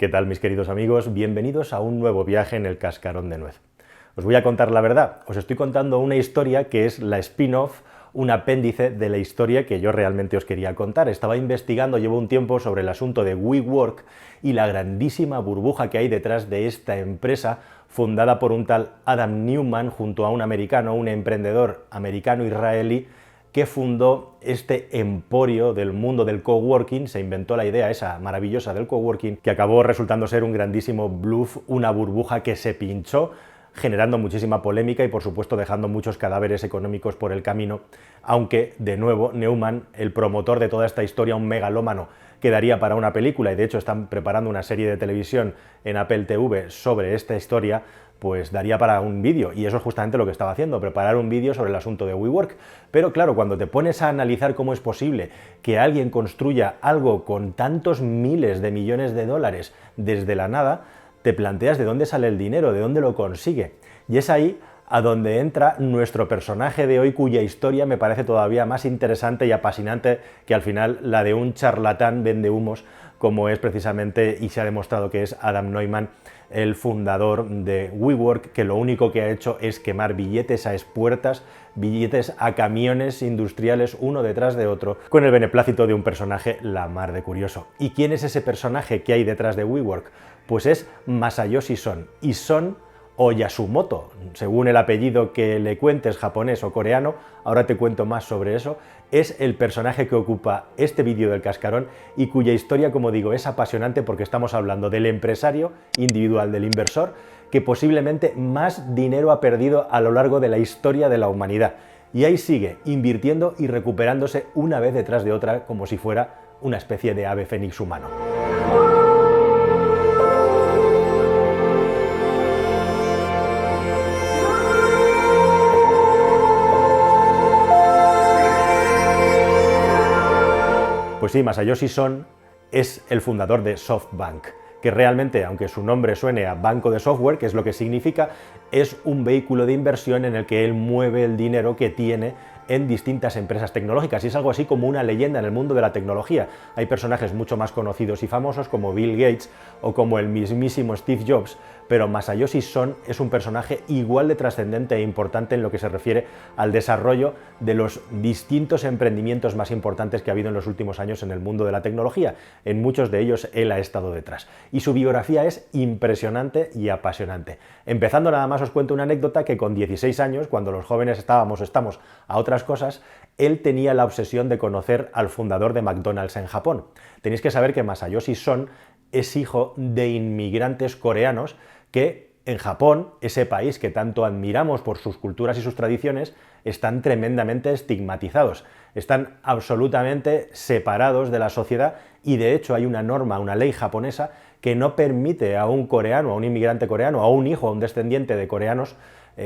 ¿Qué tal, mis queridos amigos? Bienvenidos a un nuevo viaje en el cascarón de nuez. Os voy a contar la verdad. Os estoy contando una historia que es la spin-off, un apéndice de la historia que yo realmente os quería contar. Estaba investigando, llevo un tiempo, sobre el asunto de WeWork y la grandísima burbuja que hay detrás de esta empresa fundada por un tal Adam Neumann junto a un americano, un emprendedor americano-israelí, que fundó este emporio del mundo del coworking, se inventó la idea esa maravillosa del coworking, que acabó resultando ser un grandísimo bluff, una burbuja que se pinchó, generando muchísima polémica y, por supuesto, dejando muchos cadáveres económicos por el camino, aunque, de nuevo, Neumann, el promotor de toda esta historia, un megalómano, quedaría para una película, y de hecho están preparando una serie de televisión en Apple TV sobre esta historia, pues daría para un vídeo, y eso es justamente lo que estaba haciendo, preparar un vídeo sobre el asunto de WeWork. Pero claro, cuando te pones a analizar cómo es posible que alguien construya algo con tantos miles de millones de dólares desde la nada, te planteas de dónde sale el dinero, de dónde lo consigue. Y es ahí a donde entra nuestro personaje de hoy, cuya historia me parece todavía más interesante y apasionante que al final la de un charlatán vendehumos, como es precisamente, y se ha demostrado que es, Adam Neumann, el fundador de WeWork, que lo único que ha hecho es quemar billetes a espuertas, billetes a camiones industriales uno detrás de otro, con el beneplácito de un personaje la mar de curioso. ¿Y quién es ese personaje que hay detrás de WeWork? Pues es Masayoshi Son, y Son o Yasumoto, según el apellido que le cuentes, japonés o coreano, ahora te cuento más sobre eso, es el personaje que ocupa este vídeo del cascarón y cuya historia, como digo, es apasionante porque estamos hablando del empresario individual, del inversor, que posiblemente más dinero ha perdido a lo largo de la historia de la humanidad. Y ahí sigue, invirtiendo y recuperándose una vez detrás de otra, como si fuera una especie de ave fénix humano. Pues sí, Masayoshi Son es el fundador de SoftBank, que realmente, aunque su nombre suene a banco de software, que es lo que significa, es un vehículo de inversión en el que él mueve el dinero que tiene en distintas empresas tecnológicas, y es algo así como una leyenda en el mundo de la tecnología. Hay personajes mucho más conocidos y famosos como Bill Gates o como el mismísimo Steve Jobs, pero Masayoshi Son es un personaje igual de trascendente e importante en lo que se refiere al desarrollo de los distintos emprendimientos más importantes que ha habido en los últimos años en el mundo de la tecnología. En muchos de ellos él ha estado detrás. Y su biografía es impresionante y apasionante. Empezando, nada más os cuento una anécdota, que con 16 años, cuando los jóvenes estamos a otras cosas, él tenía la obsesión de conocer al fundador de McDonald's en Japón. Tenéis que saber que Masayoshi Son es hijo de inmigrantes coreanos que en Japón, ese país que tanto admiramos por sus culturas y sus tradiciones, están tremendamente estigmatizados, están absolutamente separados de la sociedad, y de hecho hay una norma, una ley japonesa que no permite a un coreano, a un inmigrante coreano, a un hijo, a un descendiente de coreanos,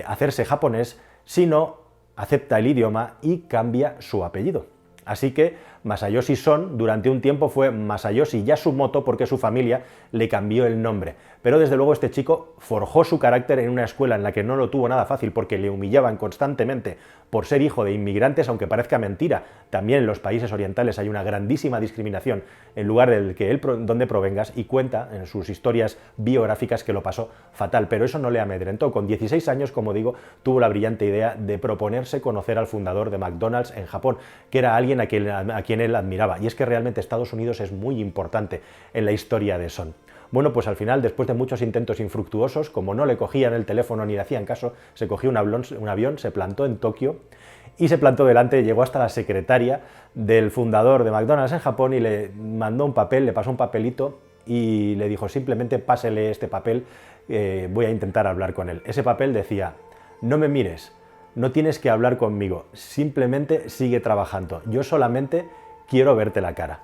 hacerse japonés, sino acepta el idioma y cambia su apellido. Así que Masayoshi Son durante un tiempo fue Masayoshi Yasumoto porque su familia le cambió el nombre. Pero desde luego este chico forjó su carácter en una escuela en la que no lo tuvo nada fácil porque le humillaban constantemente por ser hijo de inmigrantes, aunque parezca mentira. También en los países orientales hay una grandísima discriminación en lugar del que donde provengas, y cuenta en sus historias biográficas que lo pasó fatal. Pero eso no le amedrentó. Con 16 años, como digo, tuvo la brillante idea de proponerse conocer al fundador de McDonald's en Japón, que era alguien a quien él admiraba. Y es que realmente Estados Unidos es muy importante en la historia de Son. Bueno, pues al final, después de muchos intentos infructuosos, como no le cogían el teléfono ni le hacían caso, se cogió un avión, se plantó en Tokio y se plantó delante, llegó hasta la secretaria del fundador de McDonald's en Japón y le mandó un papel, le pasó un papelito y le dijo: simplemente pásele este papel, voy a intentar hablar con él. Ese papel decía: no me mires, no tienes que hablar conmigo, simplemente sigue trabajando, yo solamente quiero verte la cara.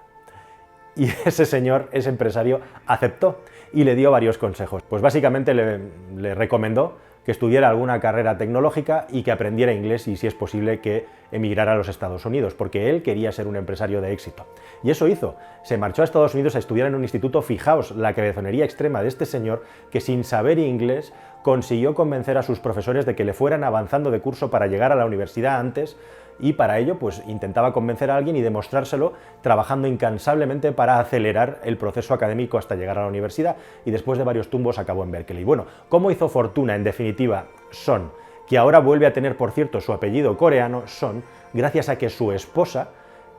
Y ese señor, ese empresario, aceptó y le dio varios consejos. Pues básicamente le recomendó que estudiara alguna carrera tecnológica y que aprendiera inglés y, si es posible, que emigrara a los Estados Unidos, porque él quería ser un empresario de éxito. Y eso hizo. Se marchó a Estados Unidos a estudiar en un instituto. Fijaos la cabezonería extrema de este señor, que sin saber inglés consiguió convencer a sus profesores de que le fueran avanzando de curso para llegar a la universidad antes, y para ello pues intentaba convencer a alguien y demostrárselo trabajando incansablemente para acelerar el proceso académico hasta llegar a la universidad, y después de varios tumbos acabó en Berkeley. Bueno, ¿cómo hizo fortuna en definitiva Son? Que ahora vuelve a tener, por cierto, su apellido coreano, Son, gracias a que su esposa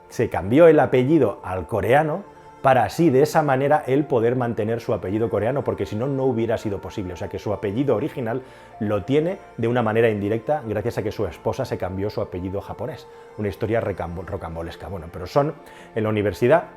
se cambió el apellido al coreano para así, de esa manera, él poder mantener su apellido coreano, porque si no, no hubiera sido posible. O sea que su apellido original lo tiene de una manera indirecta gracias a que su esposa se cambió su apellido japonés. Una historia rocambolesca. Bueno, pero Son, en la universidad,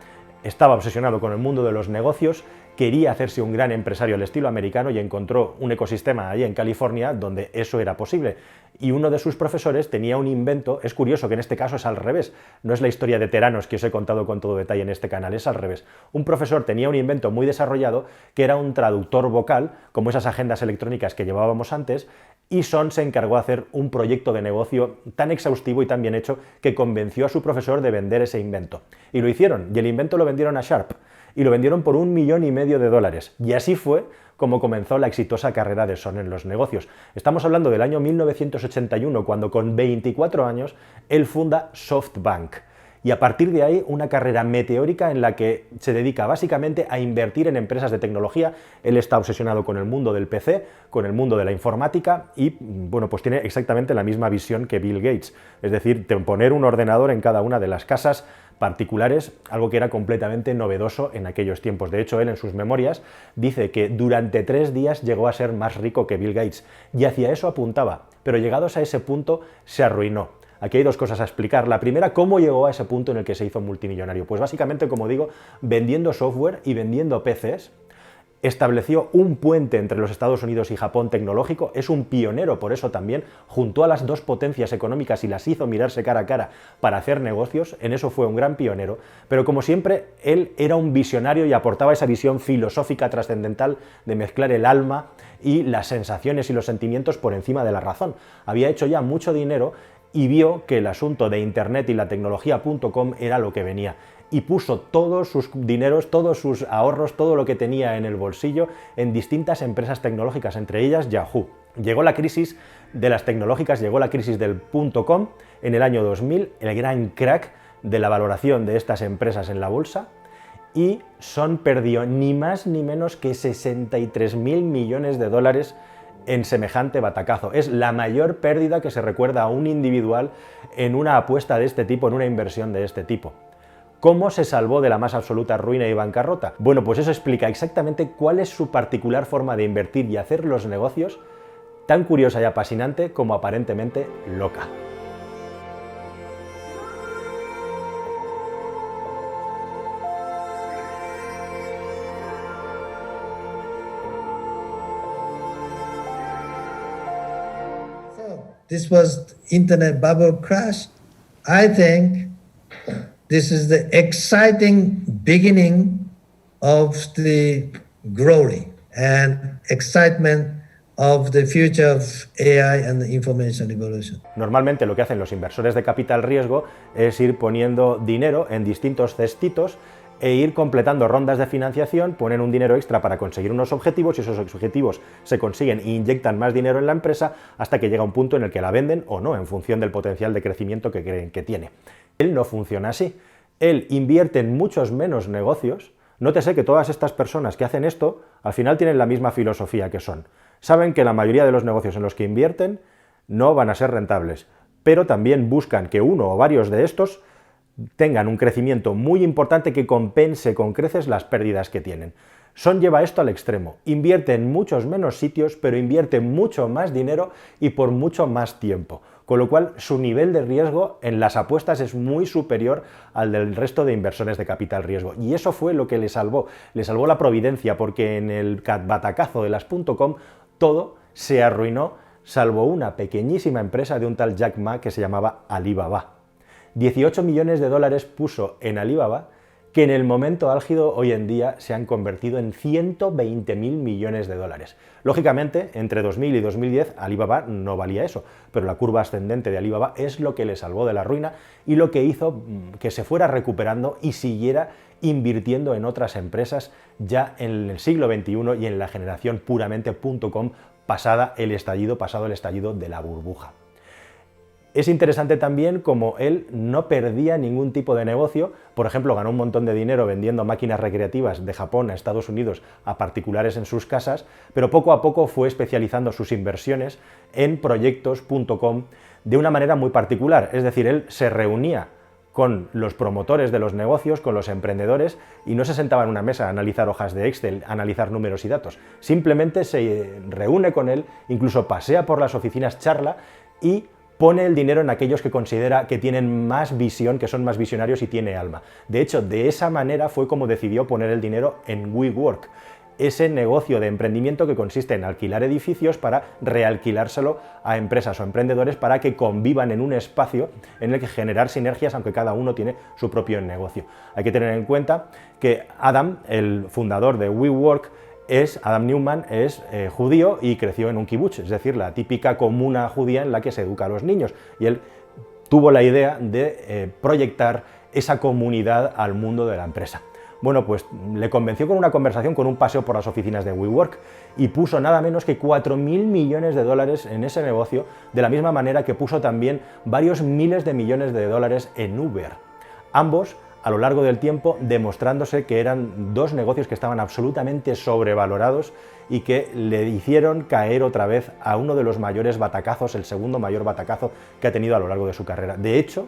estaba obsesionado con el mundo de los negocios, quería hacerse un gran empresario al estilo americano y encontró un ecosistema allí en California donde eso era posible. Y uno de sus profesores tenía un invento, es curioso que en este caso es al revés, no es la historia de Teranos que os he contado con todo detalle en este canal, es al revés. Un profesor tenía un invento muy desarrollado que era un traductor vocal, como esas agendas electrónicas que llevábamos antes, y Son se encargó de hacer un proyecto de negocio tan exhaustivo y tan bien hecho que convenció a su profesor de vender ese invento. Y lo hicieron, y el invento lo vendieron a Sharp, y lo vendieron por $1,5 millones. Y así fue como comenzó la exitosa carrera de Son en los negocios. Estamos hablando del año 1981, cuando con 24 años él funda SoftBank. Y a partir de ahí una carrera meteórica en la que se dedica básicamente a invertir en empresas de tecnología. Él está obsesionado con el mundo del PC, con el mundo de la informática y, bueno, pues tiene exactamente la misma visión que Bill Gates. Es decir, poner un ordenador en cada una de las casas particulares, algo que era completamente novedoso en aquellos tiempos. De hecho, él en sus memorias dice que durante 3 días llegó a ser más rico que Bill Gates y hacia eso apuntaba, pero llegados a ese punto se arruinó. Aquí hay 2 cosas a explicar. La primera, ¿cómo llegó a ese punto en el que se hizo multimillonario? Pues básicamente, como digo, vendiendo software y vendiendo PCs. Estableció un puente entre los Estados Unidos y Japón tecnológico, es un pionero por eso también, juntó a las 2 potencias económicas y las hizo mirarse cara a cara para hacer negocios, en eso fue un gran pionero, pero como siempre, él era un visionario y aportaba esa visión filosófica trascendental de mezclar el alma y las sensaciones y los sentimientos por encima de la razón. Había hecho ya mucho dinero y vio que el asunto de Internet y la tecnología.com era lo que venía. Y puso todos sus dineros, todos sus ahorros, todo lo que tenía en el bolsillo en distintas empresas tecnológicas, entre ellas Yahoo. Llegó la crisis de las tecnológicas, llegó la crisis del .com en el año 2000, el gran crack de la valoración de estas empresas en la bolsa, y Son perdió ni más ni menos que $63.000 millones en semejante batacazo. Es la mayor pérdida que se recuerda a un individual en una apuesta de este tipo, en una inversión de este tipo. ¿Cómo se salvó de la más absoluta ruina y bancarrota? Bueno, pues eso explica exactamente cuál es su particular forma de invertir y hacer los negocios, tan curiosa y apasionante como aparentemente loca. This was internet bubble crash. I think this is the exciting beginning of the glory and excitement of the future of AI and the information revolution. Normalmente lo que hacen los inversores de capital riesgo es ir poniendo dinero en distintos cestitos e ir completando rondas de financiación, ponen un dinero extra para conseguir unos objetivos y esos objetivos se consiguen e inyectan más dinero en la empresa hasta que llega un punto en el que la venden o no, en función del potencial de crecimiento que creen que tiene. Él no funciona así. Él invierte en muchos menos negocios. Nótese que todas estas personas que hacen esto al final tienen la misma filosofía que Son. Saben que la mayoría de los negocios en los que invierten no van a ser rentables, pero también buscan que uno o varios de estos tengan un crecimiento muy importante que compense con creces las pérdidas que tienen. Son lleva esto al extremo, invierte en muchos menos sitios, pero invierte mucho más dinero y por mucho más tiempo, con lo cual su nivel de riesgo en las apuestas es muy superior al del resto de inversores de capital riesgo. Y eso fue lo que le salvó la providencia, porque en el batacazo de las .com todo se arruinó, salvo una pequeñísima empresa de un tal Jack Ma que se llamaba Alibaba. $18 millones puso en Alibaba, que en el momento álgido hoy en día se han convertido en $120.000 millones. Lógicamente, entre 2000 y 2010 Alibaba no valía eso, pero la curva ascendente de Alibaba es lo que le salvó de la ruina y lo que hizo que se fuera recuperando y siguiera invirtiendo en otras empresas ya en el siglo XXI y en la generación puramente .com pasado el estallido de la burbuja. Es interesante también como él no perdía ningún tipo de negocio. Por ejemplo, ganó un montón de dinero vendiendo máquinas recreativas de Japón a Estados Unidos a particulares en sus casas, pero poco a poco fue especializando sus inversiones en proyectos.com de una manera muy particular. Es decir, él se reunía con los promotores de los negocios, con los emprendedores, y no se sentaba en una mesa a analizar hojas de Excel, a analizar números y datos. Simplemente se reúne con él, incluso pasea por las oficinas, charla y pone el dinero en aquellos que considera que tienen más visión, que son más visionarios y tiene alma. De hecho, de esa manera fue como decidió poner el dinero en WeWork, ese negocio de emprendimiento que consiste en alquilar edificios para realquilárselo a empresas o emprendedores para que convivan en un espacio en el que generar sinergias, aunque cada uno tiene su propio negocio. Hay que tener en cuenta que Adam, el fundador de WeWork, Adam Neumann es judío y creció en un kibutz, es decir, la típica comuna judía en la que se educa a los niños, y él tuvo la idea de proyectar esa comunidad al mundo de la empresa. Bueno, pues le convenció con una conversación, con un paseo por las oficinas de WeWork, y puso nada menos que 4.000 millones de dólares en ese negocio, de la misma manera que puso también varios miles de millones de dólares en Uber. Ambos, a lo largo del tiempo, demostrándose que eran dos negocios que estaban absolutamente sobrevalorados y que le hicieron caer otra vez a uno de los mayores batacazos, el segundo mayor batacazo que ha tenido a lo largo de su carrera. De hecho,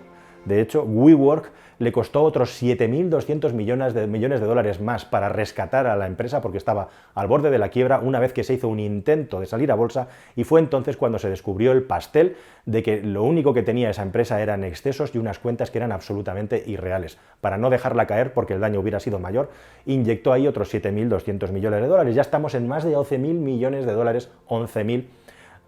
WeWork le costó otros 7.200 millones de dólares más para rescatar a la empresa porque estaba al borde de la quiebra una vez que se hizo un intento de salir a bolsa, y fue entonces cuando se descubrió el pastel de que lo único que tenía esa empresa eran excesos y unas cuentas que eran absolutamente irreales. Para no dejarla caer, porque el daño hubiera sido mayor, inyectó ahí otros 7.200 millones de dólares. Ya estamos en más de 12.000 millones de dólares, 11.000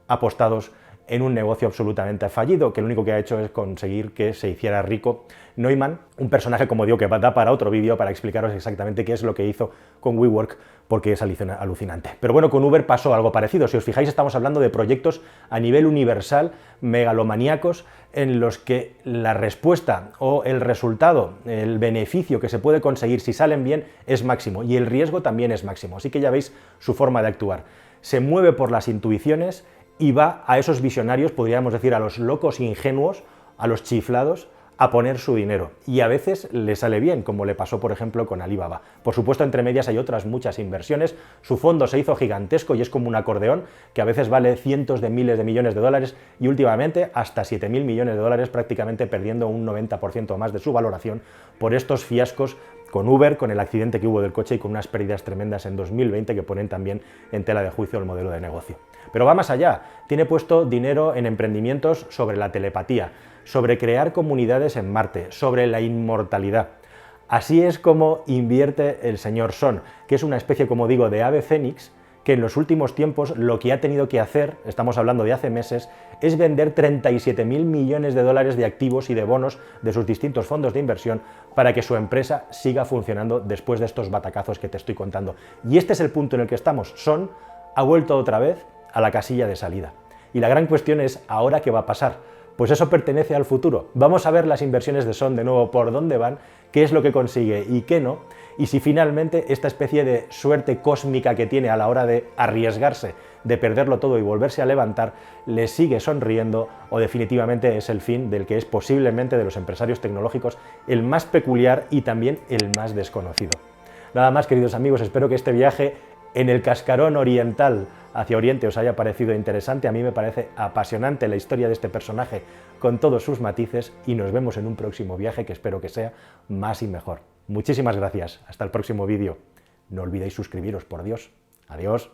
apostados en un negocio absolutamente fallido, que lo único que ha hecho es conseguir que se hiciera rico Neumann, un personaje, como digo, que da para otro vídeo para explicaros exactamente qué es lo que hizo con WeWork, porque es alucinante. Pero bueno, con Uber pasó algo parecido. Si os fijáis, estamos hablando de proyectos a nivel universal, megalomaníacos, en los que la respuesta o el resultado, el beneficio que se puede conseguir si salen bien es máximo, y el riesgo también es máximo. Así que ya veis su forma de actuar. Se mueve por las intuiciones y va a esos visionarios, podríamos decir a los locos ingenuos, a los chiflados, a poner su dinero. Y a veces le sale bien, como le pasó, por ejemplo, con Alibaba. Por supuesto, entre medias hay otras muchas inversiones. Su fondo se hizo gigantesco y es como un acordeón, que a veces vale cientos de miles de millones de dólares y últimamente hasta 7.000 millones de dólares, prácticamente perdiendo un 90% más de su valoración por estos fiascos con Uber, con el accidente que hubo del coche y con unas pérdidas tremendas en 2020 que ponen también en tela de juicio el modelo de negocio. Pero va más allá, tiene puesto dinero en emprendimientos sobre la telepatía, sobre crear comunidades en Marte, sobre la inmortalidad. Así es como invierte el señor Son, que es una especie, como digo, de ave fénix, que en los últimos tiempos lo que ha tenido que hacer, estamos hablando de hace meses, es vender 37.000 millones de dólares de activos y de bonos de sus distintos fondos de inversión para que su empresa siga funcionando después de estos batacazos que te estoy contando. Y este es el punto en el que estamos. Son ha vuelto otra vez a la casilla de salida. Y la gran cuestión es, ¿ahora qué va a pasar? Pues eso pertenece al futuro. Vamos a ver las inversiones de Son de nuevo, por dónde van, qué es lo que consigue y qué no, y si finalmente esta especie de suerte cósmica que tiene a la hora de arriesgarse, de perderlo todo y volverse a levantar, le sigue sonriendo o definitivamente es el fin del que es posiblemente de los empresarios tecnológicos el más peculiar y también el más desconocido. Nada más, queridos amigos, espero que este viaje en el cascarón oriental hacia Oriente os haya parecido interesante. A mí me parece apasionante la historia de este personaje con todos sus matices, y nos vemos en un próximo viaje que espero que sea más y mejor. Muchísimas gracias, hasta el próximo vídeo. No olvidéis suscribiros, por Dios. Adiós.